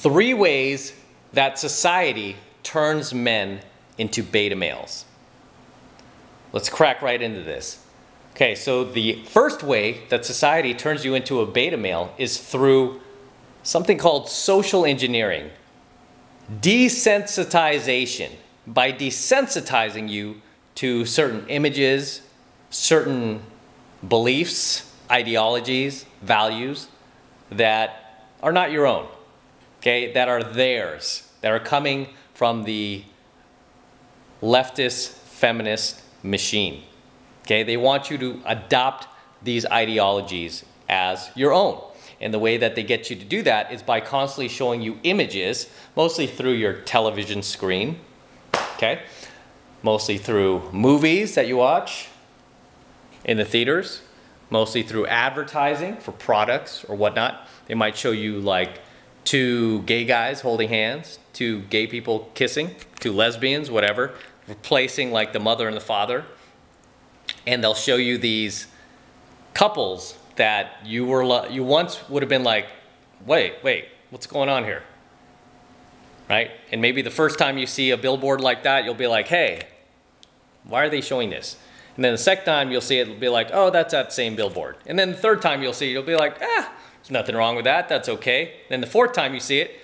3 ways that society turns men into beta males. Let's crack right into this. Okay, so the first way that society turns you into a beta male is through something called social engineering. Desensitization. By desensitizing you to certain images, certain beliefs, ideologies, values that are not your own, okay, that are theirs, that are coming from the leftist feminist machine. Okay, they want you to adopt these ideologies as your own. And the way that they get you to do that is by constantly showing you images, mostly through your television screen, okay? Mostly through movies that you watch in the theaters, mostly through advertising for products or whatnot. They might show you like 2 gay guys holding hands, 2 gay people kissing, 2 lesbians, whatever, replacing like the mother and the father. And they'll show you these couples that you once would have been like, wait, what's going on here? Right? And maybe the first time you see a billboard like that, you'll be like, hey, why are they showing this? And then the second time you'll see it, it'll be like, oh, that's that same billboard. And then the third time you'll see it, you'll be like, there's nothing wrong with that, that's okay. Then the fourth time you see it,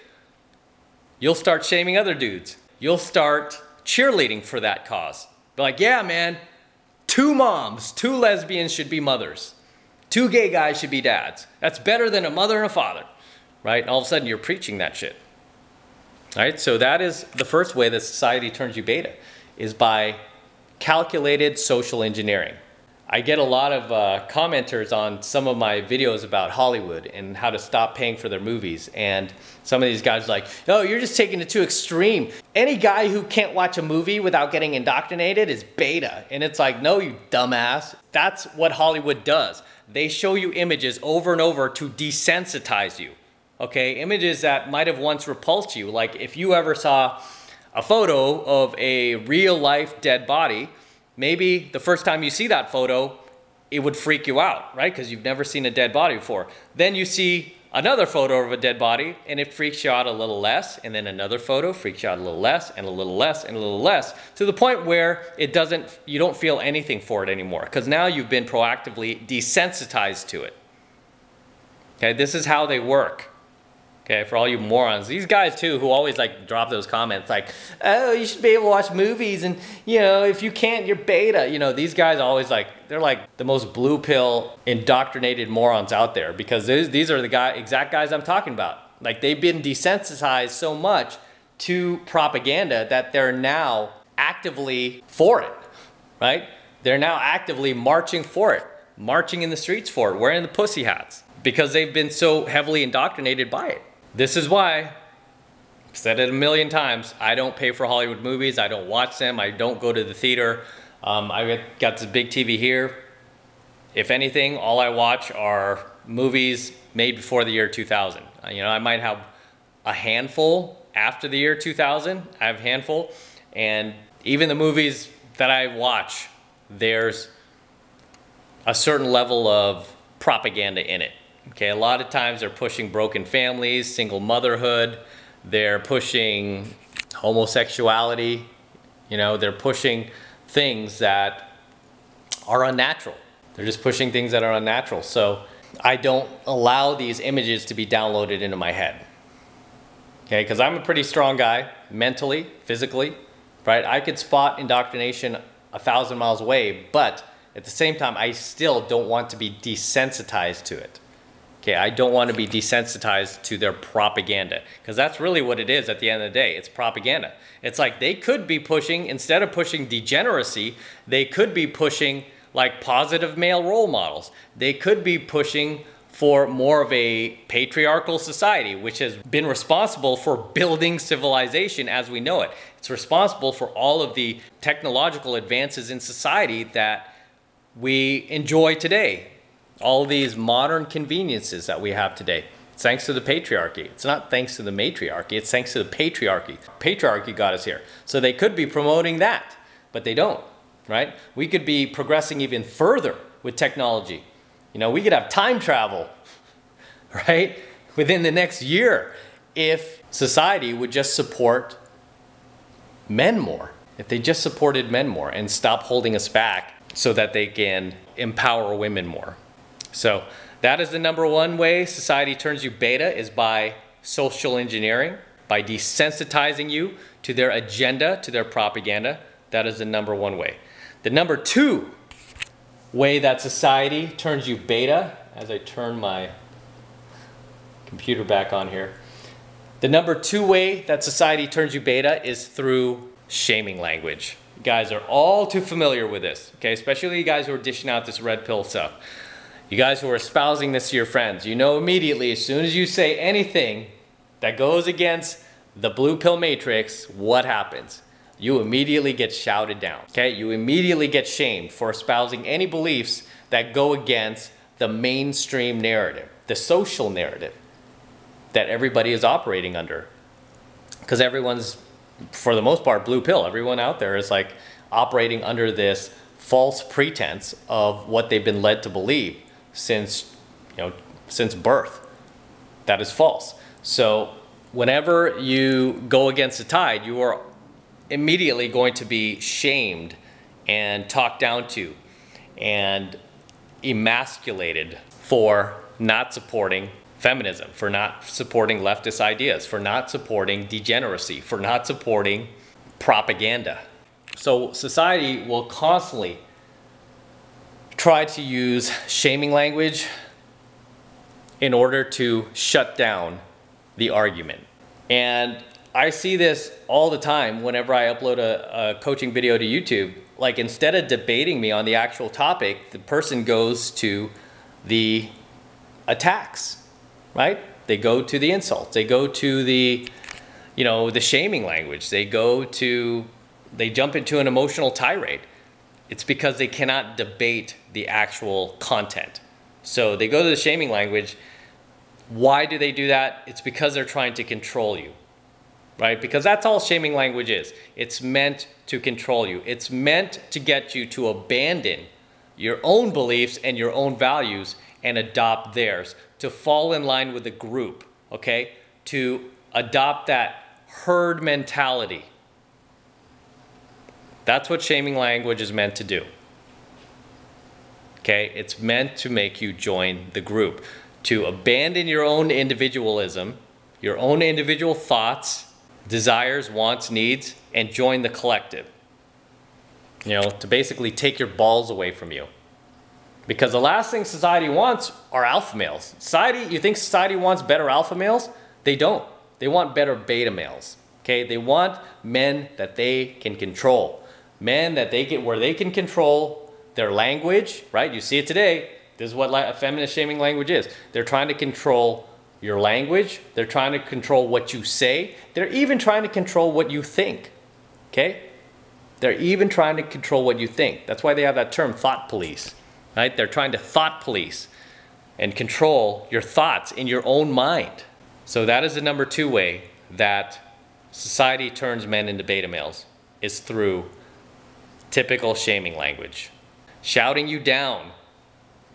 you'll start shaming other dudes. You'll start cheerleading for that cause. Be like, yeah, man, 2 moms, 2 lesbians should be mothers. 2 gay guys should be dads. That's better than a mother and a father, right? And all of a sudden you're preaching that shit. All right, so that is the first way that society turns you beta, is by calculated social engineering. I get a lot of commenters on some of my videos about Hollywood and how to stop paying for their movies. And some of these guys are like, oh, you're just taking it too extreme. Any guy who can't watch a movie without getting indoctrinated is beta. And it's like, no, you dumbass. That's what Hollywood does. They show you images over and over to desensitize you. Okay, images that might have once repulsed you. Like if you ever saw a photo of a real life dead body, maybe the first time you see that photo, it would freak you out, right? Because you've never seen a dead body before. Then you see another photo of a dead body and it freaks you out a little less, and then another photo freaks you out a little less and a little less and a little less, to the point where you don't feel anything for it anymore, because now you've been proactively desensitized to it. Okay, this is how they work. Okay, for all you morons. These guys too, who always like drop those comments like, oh, you should be able to watch movies, and you know, if you can't, you're beta. You know, these guys always like, they're like the most blue pill indoctrinated morons out there, because these are the exact guys I'm talking about. Like, they've been desensitized so much to propaganda that they're now actively for it, right? They're now actively marching for it, marching in the streets for it, wearing the pussy hats, because they've been so heavily indoctrinated by it. This is why, I've said it a million times, I don't pay for Hollywood movies, I don't watch them, I don't go to the theater. I've got this big TV here. If anything, all I watch are movies made before the year 2000. You know, I might have a handful after the year 2000, I have a handful, and even the movies that I watch, there's a certain level of propaganda in it. Okay, a lot of times they're pushing broken families, single motherhood, they're pushing homosexuality, you know, they're pushing things that are unnatural. They're just pushing things that are unnatural. So I don't allow these images to be downloaded into my head. Okay, because I'm a pretty strong guy, mentally, physically, right? I could spot indoctrination 1,000 miles away, but at the same time, I still don't want to be desensitized to it. Okay, I don't want to be desensitized to their propaganda, because that's really what it is at the end of the day. It's propaganda. It's like they could be pushing, instead of pushing degeneracy, they could be pushing like positive male role models. They could be pushing for more of a patriarchal society, which has been responsible for building civilization as we know it. It's responsible for all of the technological advances in society that we enjoy today. All these modern conveniences that we have today. It's thanks to the patriarchy. It's not thanks to the matriarchy, it's thanks to the patriarchy. Patriarchy got us here. So they could be promoting that, but they don't, right? We could be progressing even further with technology. You know, we could have time travel, right? Within the next year. if society would just support men more. If they just supported men more and stop holding us back so that they can empower women more. So that is the number one way society turns you beta, is by social engineering, by desensitizing you to their agenda, to their propaganda. That is the number one way. The number two way that society turns you beta, as I turn my computer back on here, the number two way that society turns you beta is through shaming language. You guys are all too familiar with this, okay? Especially you guys who are dishing out this red pill stuff. You guys who are espousing this to your friends, you know immediately as soon as you say anything that goes against the blue pill matrix, what happens? You immediately get shouted down, okay? You immediately get shamed for espousing any beliefs that go against the mainstream narrative, the social narrative that everybody is operating under. Because everyone's, for the most part, blue pill. Everyone out there is like operating under this false pretense of what they've been led to believe since, since birth. That is false. So whenever you go against the tide, you are immediately going to be shamed and talked down to and emasculated for not supporting feminism, for not supporting leftist ideas, for not supporting degeneracy, for not supporting propaganda. So society will constantly try to use shaming language in order to shut down the argument. And I see this all the time whenever I upload a coaching video to YouTube. Like, instead of debating me on the actual topic, the person goes to the attacks. Right? They go to the insults. They go to the, the shaming language. They jump into an emotional tirade. It's because they cannot debate the actual content. So they go to the shaming language. Why do they do that? It's because they're trying to control you, right? Because that's all shaming language is. It's meant to control you. It's meant to get you to abandon your own beliefs and your own values and adopt theirs, to fall in line with the group, okay? To adopt that herd mentality. That's what shaming language is meant to do. Okay? It's meant to make you join the group, to abandon your own individualism, your own individual thoughts, desires, wants, needs, and join the collective. To basically take your balls away from you. Because the last thing society wants are alpha males. You think society wants better alpha males? They don't. They want better beta males. Okay? They want men that they can control. Men that where they can control their language, right? You see it today. This is what feminist shaming language is. They're trying to control your language. They're trying to control what you say. They're even trying to control what you think. Okay? They're even trying to control what you think. That's why they have that term, thought police. Right? They're trying to thought police and control your thoughts in your own mind. So that is the number two way that society turns men into beta males, is through typical shaming language. Shouting you down,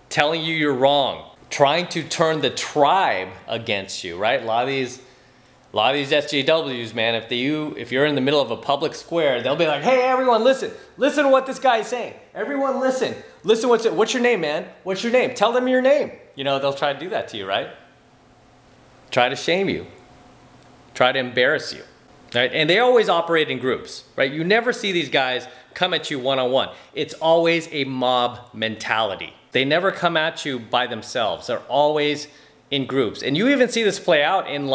telling you you're wrong, trying to turn the tribe against you, right? A lot of these SJWs, man, if you're in the middle of a public square, they'll be like, hey, everyone, listen to what this guy is saying. Everyone listen, what's your name, man? What's your name? Tell them your name. They'll try to do that to you, right? Try to shame you, try to embarrass you, right? And they always operate in groups, right? You never see these guys come at you one-on-one. It's always a mob mentality. They never come at you by themselves. They're always in groups. And you even see this play out in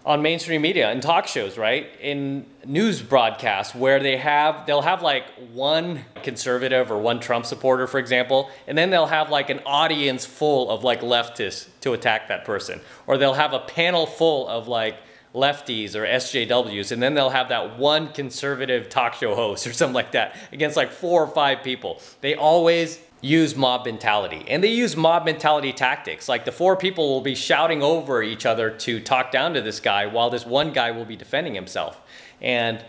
on mainstream media and talk shows, right? In news broadcasts where they'll have like one conservative or one Trump supporter, for example, and then they'll have like an audience full of like leftists to attack that person. Or they'll have a panel full of like lefties or SJWs, and then they'll have that one conservative talk show host or something like that against like 4 or 5 people. They always use mob mentality, and they use mob mentality tactics. Like the 4 people will be shouting over each other to talk down to this guy while this one guy will be defending himself. And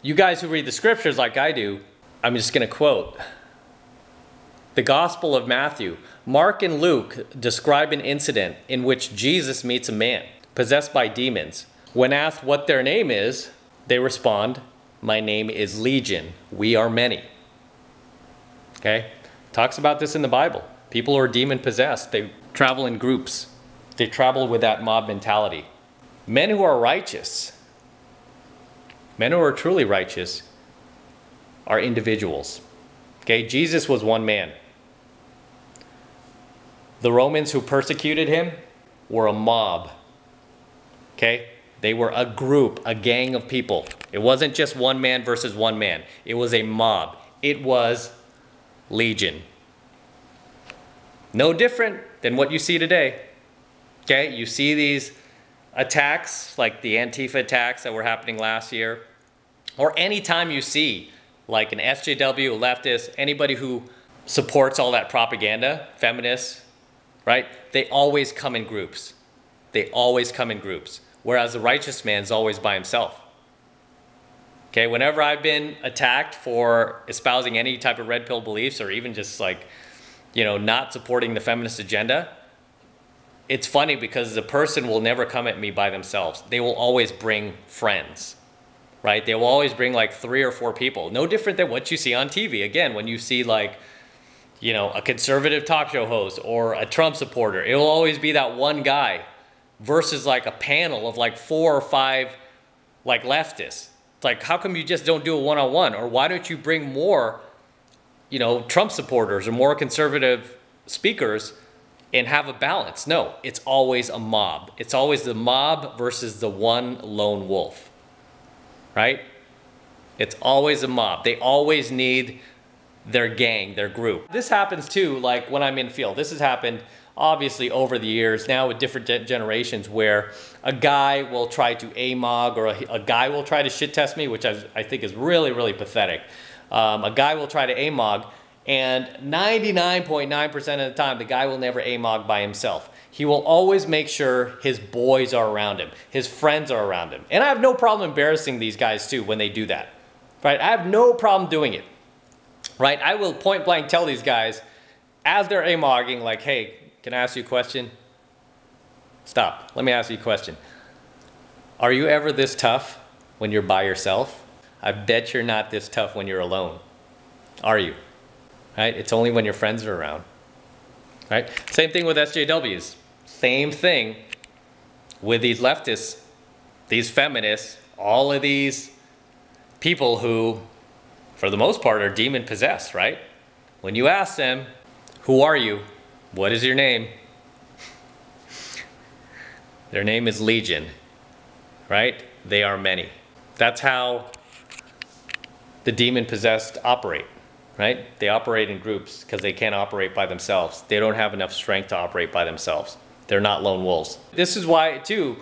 you guys who read the scriptures like I do, I'm just going to quote the Gospel of Matthew. Mark and Luke describe an incident in which Jesus meets a man possessed by demons. When asked what their name is, they respond, "My name is Legion. We are many." Okay? Talks about this in the Bible. People who are demon possessed, they travel in groups. They travel with that mob mentality. Men who are righteous, men who are truly righteous, are individuals. Okay? Jesus was one man. The Romans who persecuted him were a mob. Okay? They were a group, a gang of people. It wasn't just one man versus one man. It was a mob. It was legion. No different than what you see today. Okay? You see these attacks, like the Antifa attacks that were happening last year, or anytime you see like an SJW, a leftist, anybody who supports all that propaganda, feminists, right? They always come in groups. They always come in groups. Whereas the righteous man is always by himself. Okay, whenever I've been attacked for espousing any type of red pill beliefs, or even just like, you know, not supporting the feminist agenda, it's funny because the person will never come at me by themselves. They will always bring friends, right? They will always bring like 3 or 4 people. No different than what you see on TV. Again, when you see like, you know, a conservative talk show host or a Trump supporter, it will always be that one guy versus like a panel of like 4 or 5 like leftists. It's like, how come you just don't do a one-on-one? Or why don't you bring more, you know, Trump supporters or more conservative speakers and have a balance? No, it's always a mob. It's always the mob versus the one lone wolf, right? It's always a mob. They always need their gang, their group. This happens too, like when I'm in field. This has happened obviously over the years now with different generations, where a guy will try to AMOG, or a guy will try to shit test me, which I think is really, really pathetic. A guy will try to AMOG, and 99.9% of the time, the guy will never AMOG by himself. He will always make sure his boys are around him, his friends are around him. And I have no problem embarrassing these guys too when they do that, right? I have no problem doing it, right? I will point blank tell these guys as they're AMOGing, like, hey, can I ask you a question? Stop. Let me ask you a question. Are you ever this tough when you're by yourself? I bet you're not this tough when you're alone. Are you? Right? It's only when your friends are around. Right? Same thing with SJWs. Same thing with these leftists, these feminists, all of these people who, for the most part, are demon possessed, right? When you ask them, who are you? What is your name? Their name is Legion, right? They are many. That's how the demon possessed operate, right? They operate in groups because they can't operate by themselves. They don't have enough strength to operate by themselves. They're not lone wolves. This is why too,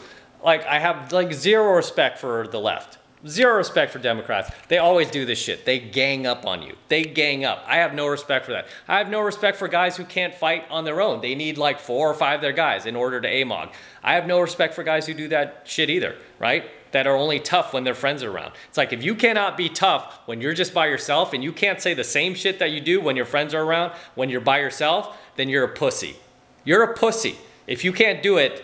like, I have like zero respect for the left. Zero respect for Democrats. They always do this shit. They gang up on you. They gang up. I have no respect for that. I have no respect for guys who can't fight on their own. They need like 4 or 5 of their guys in order to AMOG. I have no respect for guys who do that shit either, right? That are only tough when their friends are around. It's like, if you cannot be tough when you're just by yourself, and you can't say the same shit that you do when your friends are around, when you're by yourself, then you're a pussy. You're a pussy. If you can't do it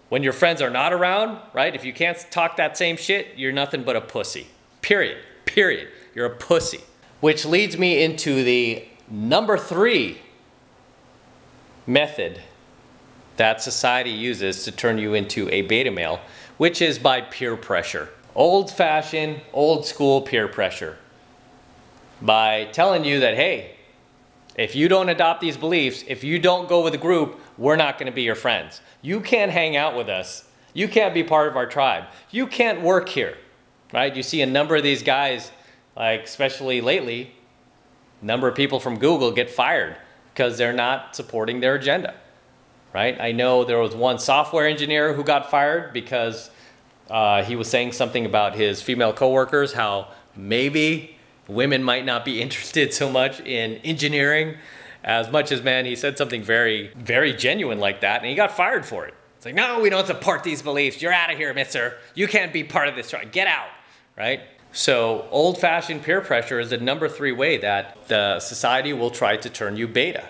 when your friends are not around, right? If you can't talk that same shit, you're nothing but a pussy. Period. Period. You're a pussy. Which leads me into the number 3 method that society uses to turn you into a beta male, which is by peer pressure. Old-fashioned, old-school peer pressure. By telling you that, hey, if you don't adopt these beliefs, if you don't go with a group, we're not going to be your friends. You can't hang out with us. You can't be part of our tribe. You can't work here, right? You see a number of these guys, like especially lately, a number of people from Google get fired because they're not supporting their agenda, right? I know there was one software engineer who got fired because he was saying something about his female coworkers, how maybe women might not be interested so much in engineering as much as men. He said something very, very genuine like that, and he got fired for it. It's like, no, we don't support these beliefs. You're out of here, mister. You can't be part of this tribe. Get out, right? So old-fashioned peer pressure is the number 3 way that the society will try to turn you beta.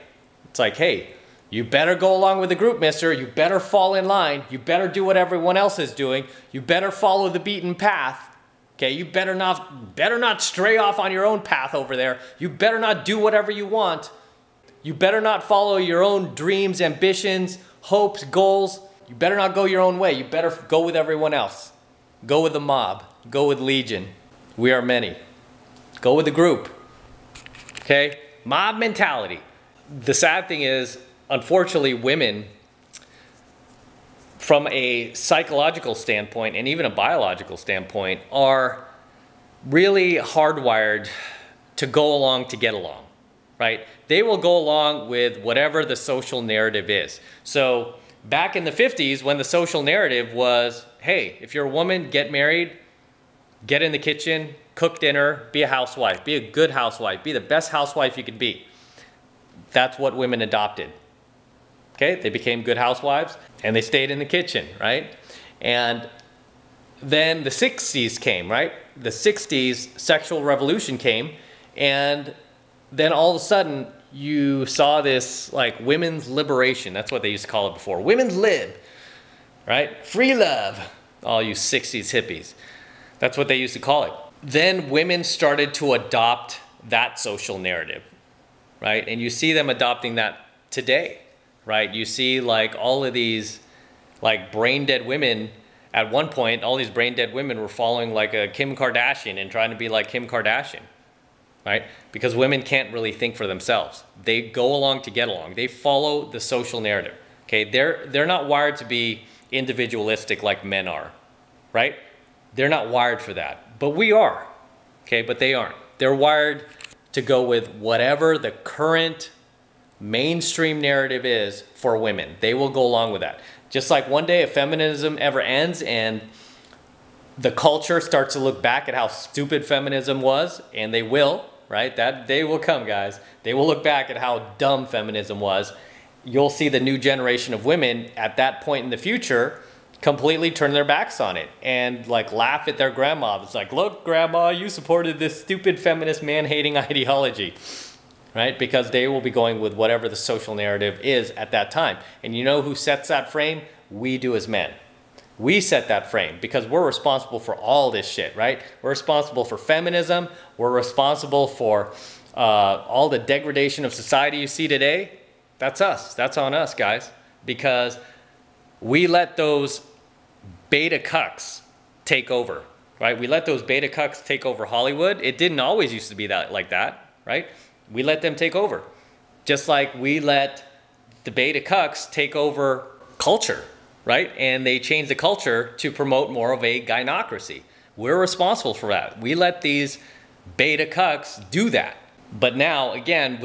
It's like, hey, You better go along with the group, mister. You better fall in line. You better do what everyone else is doing. You better follow the beaten path. Okay, you better not stray off on your own path over there. You better not do whatever you want. You better not follow your own dreams, ambitions, hopes, goals. You better not go your own way. You better go with everyone else. Go with the mob. Go with Legion. We are many. Go with the group. Okay? Mob mentality. The sad thing is, unfortunately, women, from a psychological standpoint and even a biological standpoint, are really hardwired to go along to get along, right? They will go along with whatever the social narrative is. So back in the 50s, when the social narrative was, hey, if you're a woman, get married, get in the kitchen, cook dinner, be a housewife, be a good housewife, be the best housewife you can be. That's what women adopted. Okay, they became good housewives and they stayed in the kitchen, right? And then the 60s came, right? The 60s sexual revolution came, and then all of a sudden you saw this like women's liberation. That's what they used to call it before. Women's lib, right? Free love, all you 60s hippies. That's what they used to call it. Then women started to adopt that social narrative, right? And you see them adopting that today. Right, you see like all of these like brain dead women. At one point, all these brain dead women were following like a Kim Kardashian and trying to be like Kim Kardashian, right? Because women can't really think for themselves. They go along to get along. They follow the social narrative. Okay, they're not wired to be individualistic like men are, right? They're not wired for that, but we are. Okay, but they aren't. They're wired to go with whatever the current mainstream narrative is for women. They will go along with that. Just like one day if feminism ever ends and the culture starts to look back at how stupid feminism was, and they will, right? That day will come, guys. They will look back at how dumb feminism was. You'll see the new generation of women at that point in the future completely turn their backs on it and like laugh at their grandma. It's like, look, grandma, you supported this stupid feminist man-hating ideology. Right? Because they will be going with whatever the social narrative is at that time. And you know who sets that frame? We do as men. We set that frame because we're responsible for all this shit, right? We're responsible for feminism. We're responsible for all the degradation of society you see today. That's us. That's on us, guys. Because we let those beta cucks take over, right? We let those beta cucks take over Hollywood. It didn't always used to be that like that, right? We let them take over. Just like we let the beta cucks take over culture, right? And they changed the culture to promote more of a gynocracy. We're responsible for that. We let these beta cucks do that. But now, again,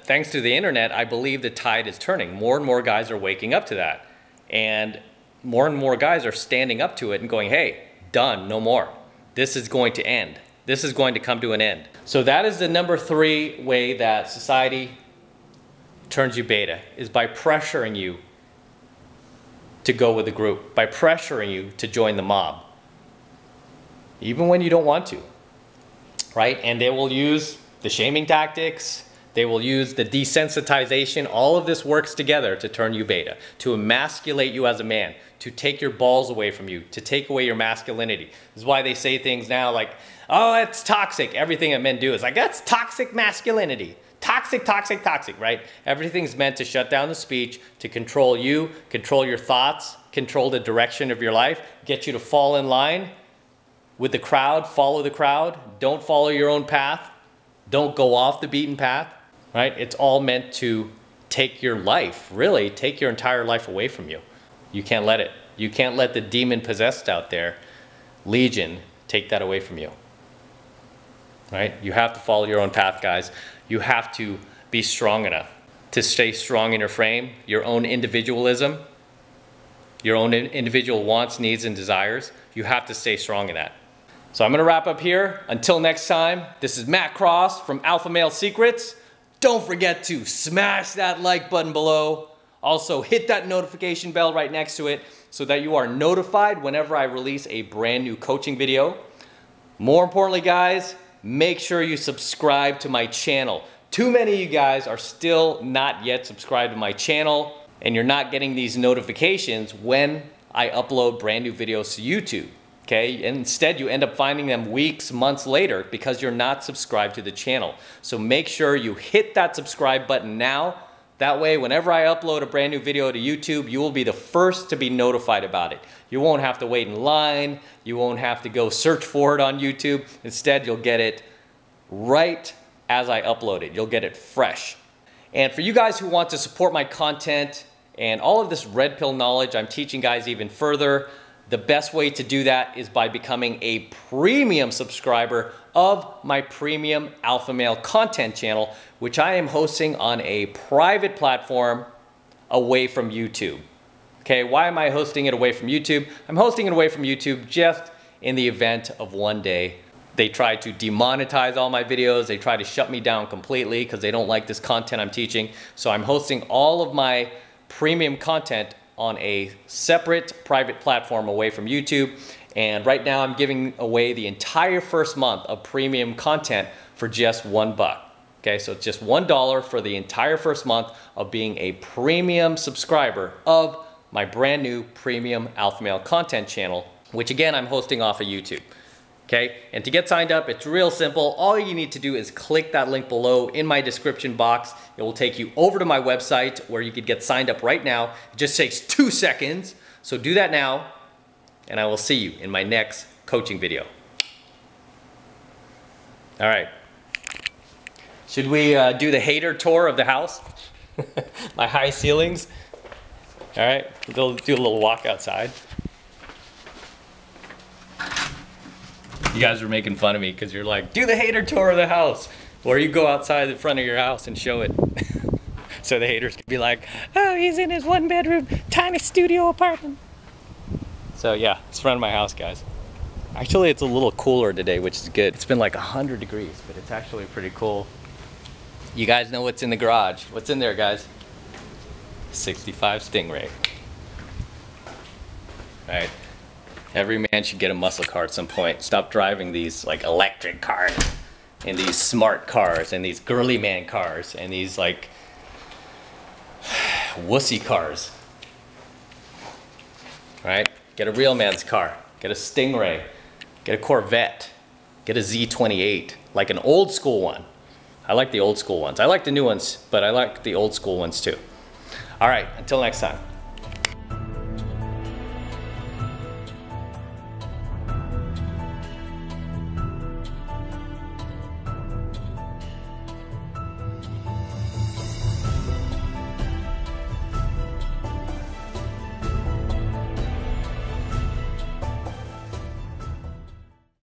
thanks to the internet, I believe the tide is turning. More and more guys are waking up to that. And more guys are standing up to it and going, hey, done, no more. This is going to end. This is going to come to an end. So that is the number 3 way that society turns you beta, is by pressuring you to go with the group, by pressuring you to join the mob, even when you don't want to, right? And they will use the shaming tactics, they will use the desensitization. All of this works together to turn you beta, to emasculate you as a man, to take your balls away from you, to take away your masculinity. This is why they say things now like, oh, it's toxic. Everything that men do is like, that's toxic masculinity. Toxic, toxic, toxic, right? Everything's meant to shut down the speech, to control you, control your thoughts, control the direction of your life, get you to fall in line with the crowd, follow the crowd, don't follow your own path, don't go off the beaten path, right? It's all meant to take your life, really take your entire life away from you. You can't let it. You can't let the demon possessed out there, Legion, take that away from you. Right? You have to follow your own path, guys. You have to be strong enough to stay strong in your frame, your own individualism, your own individual wants, needs, and desires. You have to stay strong in that. So I'm going to wrap up here. Until next time, this is Matt Cross from Alpha Male Secrets. Don't forget to smash that like button below. Also, hit that notification bell right next to it so that you are notified whenever I release a brand new coaching video. More importantly, guys, make sure you subscribe to my channel. Too many of you guys are still not yet subscribed to my channel, and you're not getting these notifications when I upload brand new videos to YouTube. Okay, and instead you end up finding them weeks, months later because you're not subscribed to the channel. So make sure you hit that subscribe button now. That way, whenever I upload a brand new video to YouTube, you will be the first to be notified about it. You won't have to wait in line. You won't have to go search for it on YouTube. Instead, you'll get it right as I upload it. You'll get it fresh. And for you guys who want to support my content and all of this red pill knowledge I'm teaching guys even further, the best way to do that is by becoming a premium subscriber of my premium alpha male content channel, which I am hosting on a private platform away from YouTube. Okay, why am I hosting it away from YouTube? I'm hosting it away from YouTube just in the event of one day they try to demonetize all my videos. They try to shut me down completely because they don't like this content I'm teaching. So I'm hosting all of my premium content on a separate private platform away from YouTube. And right now I'm giving away the entire first month of premium content for just $1. Okay, so it's just $1 for the entire first month of being a premium subscriber of my brand new premium alpha male content channel, which again, I'm hosting off of YouTube. Okay, and to get signed up, it's real simple. All you need to do is click that link below in my description box. It will take you over to my website where you could get signed up right now. It just takes 2 seconds. So do that now, and I will see you in my next coaching video. All right. Should we do the hater tour of the house? My high ceilings. All right, we'll do a little walk outside. You guys were making fun of me because you're like, do the hater tour of the house. Or you go outside the front of your house and show it. So the haters can be like, oh, he's in his 1-bedroom, tiny studio apartment. So yeah, it's front of my house, guys. Actually, it's a little cooler today, which is good. It's been like 100 degrees, but it's actually pretty cool. You guys know what's in the garage. What's in there, guys? 65 Stingray. All right. Every man should get a muscle car at some point. Stop driving these like electric cars and these smart cars and these girly man cars and these like wussy cars. All right? Get a real man's car. Get a Stingray. Get a Corvette. Get a Z28, like an old school one. I like the old school ones. I like the new ones, but I like the old school ones too. All right, until next time.